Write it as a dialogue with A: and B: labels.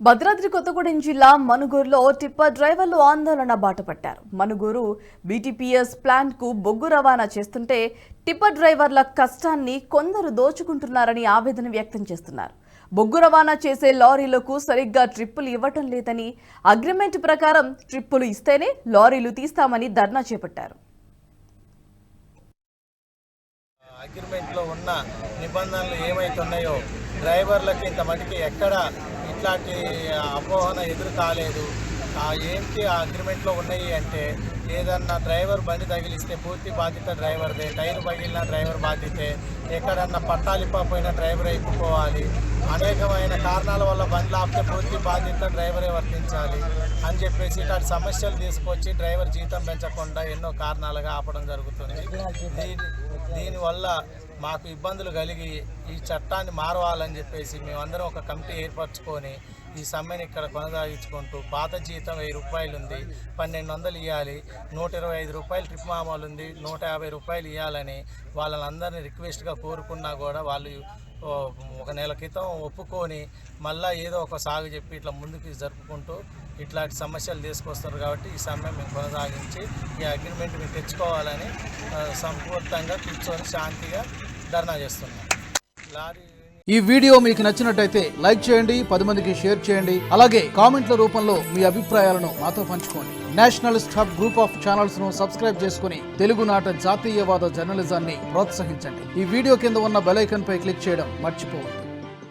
A: భద్రాద్రి కొత్తగూడెం జిల్లా మనుగూరులో టిప్పర్ డ్రైవర్లు ఆందోళన బాటపట్టారు. మనుగూరు బీటీపీఎస్ ప్లాంట్ కు బొగ్గు రవాణా చేస్తుంటే టిప్పర్ డ్రైవర్ల కష్టాన్ని కొందరు దోచుకుంటున్నారని ఆవేదన వ్యక్తం చేస్తున్నారు. బొగ్గు రవాణా చేసే లారీలకు సరిగ్గా ట్రిప్పులు ఇవ్వటం లేదని, అగ్రిమెంట్ ప్రకారం ట్రిప్పులు ఇస్తేనే లారీలు తీస్తామని ధర్నా చేపట్టారు.
B: అగ్రిమెంట్లో ఉన్న నిబంధనలు ఏమైతున్నాయో డ్రైవర్లకి ఇంతమందికి ఎక్కడ ఇట్లాంటి అపోహన ఎదురు కాలేదు. ఏంటి ఆ అగ్రిమెంట్లో ఉన్నాయి అంటే, ఏదన్నా డ్రైవర్ బండి తగిలిస్తే పూర్తి బాధ్యత డ్రైవర్దే, టైర్ పగిలిన డ్రైవర్ బాధ్యతే, ఎక్కడన్నా పట్టాలిపోయిన డ్రైవరే ఎత్తుకోవాలి, అనేకమైన కారణాల వల్ల బండ్లు ఆపితే పూర్తి బాధ్యత డ్రైవరే వర్తించాలి అని చెప్పేసి ఇట్లాంటి సమస్యలు తీసుకొచ్చి డ్రైవర్ జీతం పెంచకుండా ఎన్నో కారణాలుగా ఆపడం జరుగుతుంది. దీనివల్ల మాకు ఇబ్బందులు కలిగి ఈ చట్టాన్ని మారవాలని చెప్పేసి మేమందరం ఒక కమిటీ ఏర్పరచుకొని ఈ సమ్మెను ఇక్కడ కొనసాగించుకుంటూ, పాత జీతం 1000 రూపాయలు ఉంది, 1200 ఇవ్వాలి, 125 రూపాయలు ట్రిప్ మామూలు ఉంది, 150 రూపాయలు ఇవ్వాలని వాళ్ళందరినీ రిక్వెస్ట్గా కోరుకున్నా కూడా వాళ్ళు ఒక నెల క్రితం ఒప్పుకొని మళ్ళీ ఏదో ఒక సాగు చెప్పి ఇట్లా ముందుకు జరుపుకుంటూ ఇట్లాంటి సమస్యలు తీసుకొస్తారు. కాబట్టి ఈ సమ్మె మేము కొనసాగించి ఈ అగ్రిమెంట్ మేము తెచ్చుకోవాలని సంపూర్ణంగా కూర్చొని శాంతిగా ధర్నా చేస్తున్నాం.
C: ఈ వీడియో మీకు నచ్చినట్టయితే లైక్ చేయండి, 10 మందికి షేర్ చేయండి. అలాగే కామెంట్ల రూపంలో మీ అభిప్రాయాలను మాతో పంచుకోండి. Nationalist hub group of channels ను సబ్స్క్రైబ్ చేసుకుని తెలుగునాట జాతీయవాద జర్నలిజాన్ని ప్రోత్సహించండి. ఈ వీడియో కింద ఉన్న బెల్ ఐకాన్ పై క్లిక్ చేయడం మర్చిపోవద్దు.